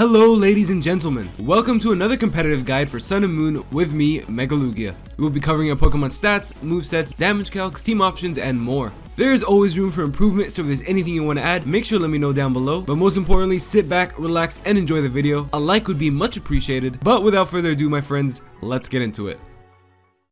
Hello ladies and gentlemen, welcome to another competitive guide for Sun and Moon with me, MegaLugia. We will be covering our Pokemon stats, movesets, damage calcs, team options, and more. There is always room for improvement, so if there's anything you want to add, make sure to let me know down below. But most importantly, sit back, relax, and enjoy the video. A like would be much appreciated. But without further ado, my friends, let's get into it.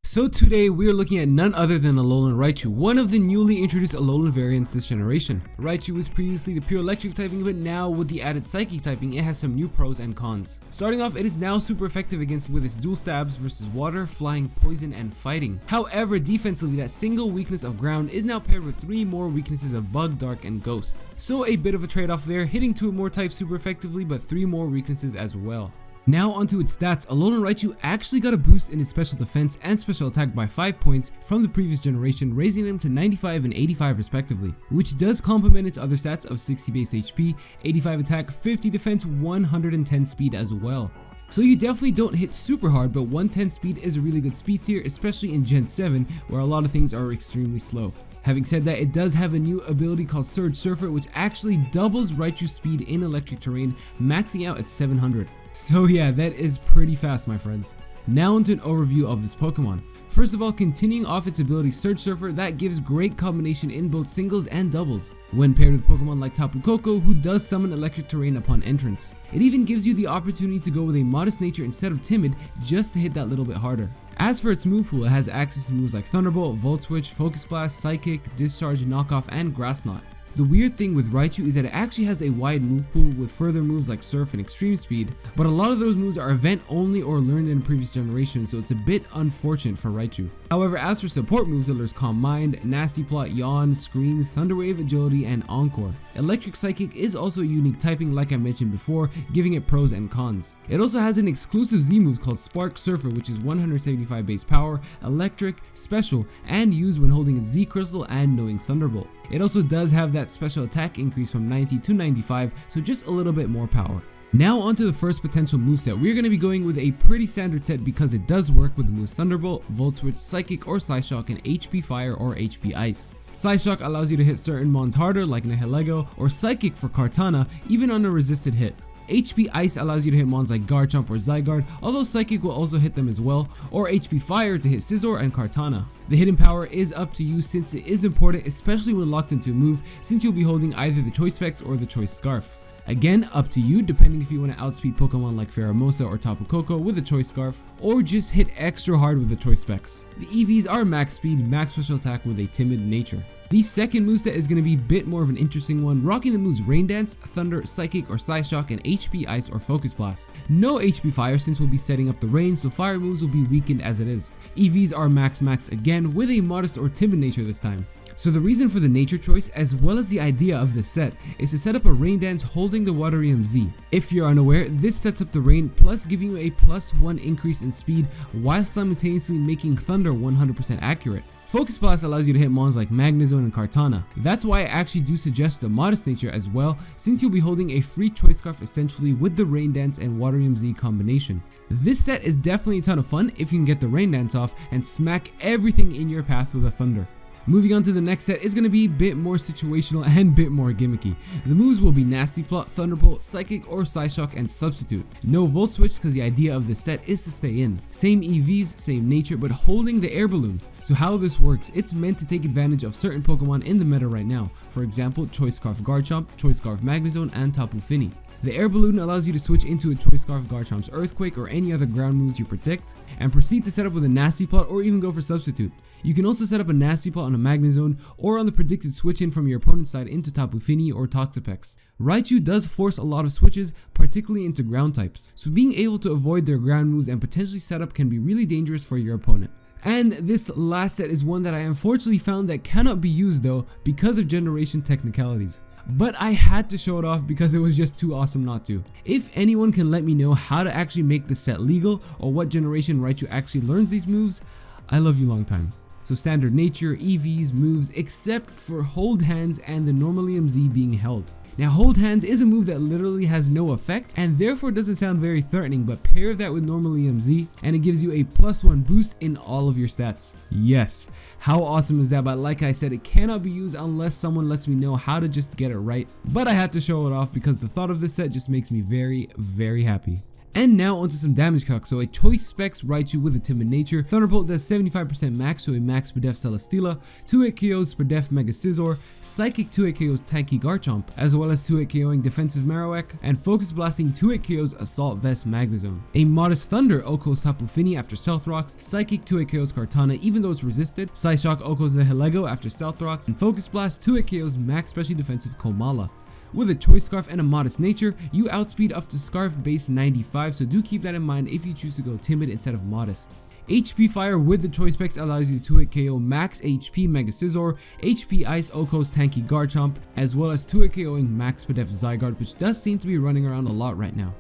So today we are looking at none other than Alolan Raichu, one of the newly introduced Alolan variants this generation. Raichu was previously the pure electric typing, but now with the added psychic typing it has some new pros and cons. Starting off, it is now super effective with its dual stabs versus water, flying, poison, and fighting. However, defensively, that single weakness of ground is now paired with 3 more weaknesses of bug, dark, and ghost. So a bit of a trade-off there, hitting 2 more types super effectively but 3 more weaknesses as well. Now onto its stats. Alolan Raichu actually got a boost in its special defense and special attack by 5 points from the previous generation, raising them to 95 and 85 respectively, which does complement its other stats of 60 base HP, 85 attack, 50 defense, 110 speed as well. So you definitely don't hit super hard, but 110 speed is a really good speed tier, especially in Gen 7 where a lot of things are extremely slow. Having said that, it does have a new ability called Surge Surfer, which actually doubles Raichu's speed in electric terrain, maxing out at 700. So yeah, that is pretty fast, my friends. Now into an overview of this Pokemon. First of all, continuing off its ability Surge Surfer, that gives great combination in both singles and doubles, when paired with Pokemon like Tapu Koko, who does summon electric terrain upon entrance. It even gives you the opportunity to go with a modest nature instead of timid, just to hit that little bit harder. As for its move pool, it has access to moves like Thunderbolt, Volt Switch, Focus Blast, Psychic, Discharge, Knockoff, and Grass Knot. The weird thing with Raichu is that it actually has a wide move pool with further moves like Surf and Extreme Speed, but a lot of those moves are event only or learned in previous generations, so it's a bit unfortunate for Raichu. However, as for support moves, there's Calm Mind, Nasty Plot, Yawn, Screens, Thunder Wave, Agility, and Encore. Electric Psychic is also a unique typing like I mentioned before, giving it pros and cons. It also has an exclusive Z move called Spark Surfer, which is 175 base power, electric, special, and used when holding its Z Crystal and knowing Thunderbolt. It also does have that special attack increase from 90 to 95, so just a little bit more power. Now onto the first potential moveset. We're going to be going with a pretty standard set because it does work with the moves Thunderbolt, Volt Switch, Psychic or Psyshock, and HP Fire or HP Ice. Psyshock allows you to hit certain mons harder like Nihilego, or Psychic for Kartana even on a resisted hit. HP Ice allows you to hit mons like Garchomp or Zygarde, although Psychic will also hit them as well, or HP Fire to hit Scizor and Kartana. The hidden power is up to you since it is important, especially when locked into a move, since you'll be holding either the Choice Specs or the Choice Scarf. Again, up to you depending if you want to outspeed Pokemon like Pheromosa or Tapu Koko with the Choice Scarf, or just hit extra hard with the Choice Specs. The EVs are max speed, max special attack with a timid nature. The second moveset is going to be a bit more of an interesting one, rocking the moves Rain Dance, Thunder, Psychic or Psyshock, and HP Ice or Focus Blast. No HP Fire since we'll be setting up the rain, so fire moves will be weakened as it is. EVs are max again with a modest or timid nature this time. So the reason for the nature choice, as well as the idea of this set, is to set up a Rain Dance holding the WATERIUM Z. If you're unaware, this sets up the rain plus giving you a +1 increase in speed while simultaneously making Thunder 100% accurate. Focus Blast allows you to hit mons like Magnezone and Kartana. That's why I actually do suggest the modest nature as well, since you'll be holding a free Choice Scarf essentially with the Rain Dance and WATERIUM Z combination. This set is definitely a ton of fun if you can get the Rain Dance off and smack everything in your path with a Thunder. Moving on to the next set is going to be a bit more situational and a bit more gimmicky. The moves will be Nasty Plot, Thunderbolt, Psychic or Psyshock, and Substitute. No Volt Switch because the idea of this set is to stay in. Same EVs, same nature, but holding the air balloon. So how this works, it's meant to take advantage of certain Pokemon in the meta right now. For example, Choice Scarf Garchomp, Choice Scarf Magnezone, and Tapu Fini. The air balloon allows you to switch into a Choice Scarf Garchomp's Earthquake or any other ground moves you predict, and proceed to set up with a Nasty Plot or even go for Substitute. You can also set up a Nasty Plot on a Magnezone or on the predicted switch in from your opponent's side into Tapu Fini or Toxapex. Raichu does force a lot of switches, particularly into ground types, so being able to avoid their ground moves and potentially set up can be really dangerous for your opponent. And this last set is one that I unfortunately found that cannot be used though because of generation technicalities. But I had to show it off because it was just too awesome not to. If anyone can let me know how to actually make the set legal or what generation Raichu actually learns these moves, I love you long time. so standard nature, EVs, moves, except for hold hands and the Normalium Z being held. Now hold hands is a move that literally has no effect and therefore doesn't sound very threatening, but pair that with Normalium Z and it gives you a +1 boost in all of your stats. Yes, how awesome is that? But like I said, it cannot be used unless someone lets me know how to just get it right, but I had to show it off because the thought of this set just makes me very happy. And now onto some damage calc. So a choice specs Raichu with a timid nature. Thunderbolt does 75% max, so a max per def Celesteela, 2-hit KOs per def Mega Scizor, Psychic 2-hit KOs Tanky Garchomp, as well as 2-hit KOing defensive Marowak, and Focus Blasting 2-hit KOs Assault Vest Magnezone. A modest Thunder Okos Tapu Fini after Stealth Rocks, Psychic 2-hit KOs Kartana even though it's resisted, Psyshock Okos Nihilego after Stealth Rocks, and Focus Blast 2-hit KOs Max Specially Defensive Komala. With a choice scarf and a modest nature, you outspeed up to scarf base 95, so do keep that in mind if you choose to go timid instead of modest. HP Fire with the choice specs allows you to 2-hit KO max HP Mega Scizor, HP Ice Okos Tanky Garchomp, as well as 2-hit KOing max per def Zygarde, which does seem to be running around a lot right now.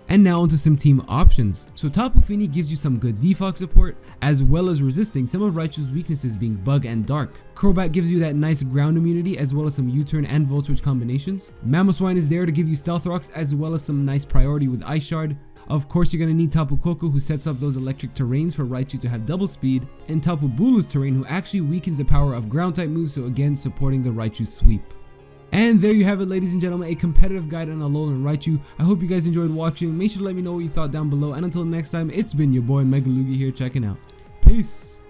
And now onto some team options. So Tapu Fini gives you some good defog support, as well as resisting some of Raichu's weaknesses being Bug and Dark. Crobat gives you that nice ground immunity as well as some U-turn and Voltage combinations. Mamoswine is there to give you Stealth Rocks as well as some nice priority with Ice Shard. Of course, you're going to need Tapu Koko, who sets up those electric terrains for Raichu to have double speed, and Tapu Bulu's terrain, who actually weakens the power of ground type moves, so again supporting the Raichu sweep. And there you have it, ladies and gentlemen, a competitive guide on Alolan Raichu. I hope you guys enjoyed watching. Make sure to let me know what you thought down below, and until next time, it's been your boy MegaLugia here checking out. Peace!